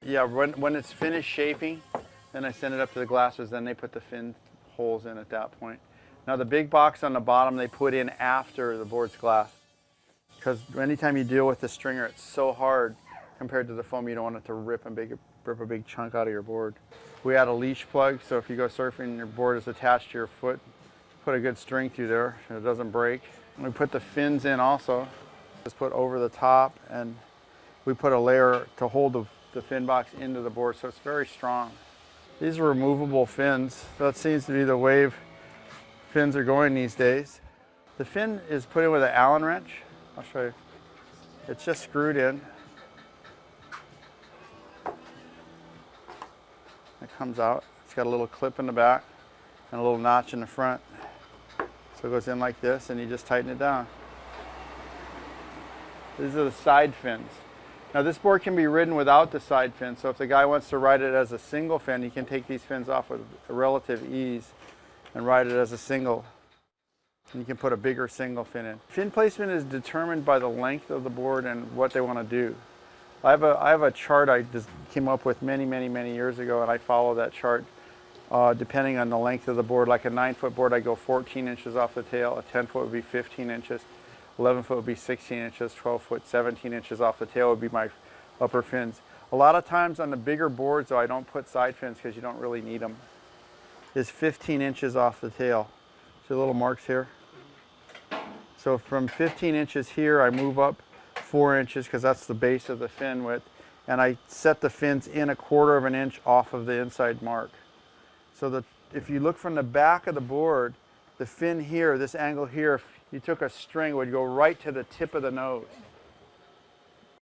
Yeah, when it's finished shaping, then I send it up to the glassers, then they put the fin holes in at that point. Now the big box on the bottom they put in after the board's glass. Because anytime you deal with the stringer, it's so hard compared to the foam, you don't want it to rip a big chunk out of your board. We add a leash plug, so if you go surfing and your board is attached to your foot, put a good string through there so it doesn't break. And we put the fins in also, just put over the top, and we put a layer to hold the fin box into the board, so it's very strong. These are removable fins. That seems to be the wave fins are going these days. The fin is put in with an Allen wrench. I'll show you. It's just screwed in. It comes out. It's got a little clip in the back and a little notch in the front. So it goes in like this, and you just tighten it down. These are the side fins. Now this board can be ridden without the side fin, so if the guy wants to ride it as a single fin, he can take these fins off with relative ease and ride it as a single. And you can put a bigger single fin in. Fin placement is determined by the length of the board and what they want to do. I have a chart I just came up with many years ago, and I follow that chart depending on the length of the board. Like a 9-foot board, I go 14 inches off the tail. A 10-foot would be 15 inches. 11-foot would be 16 inches. 12-foot, 17 inches off the tail would be my upper fins. A lot of times on the bigger boards, though, I don't put side fins because you don't really need them. Is 15 inches off the tail. See the little marks here? So from 15 inches here, I move up 4 inches because that's the base of the fin width, and I set the fins in 1/4 of an inch off of the inside mark. So that if you look from the back of the board, the fin here, this angle here, if you took a string, it would go right to the tip of the nose.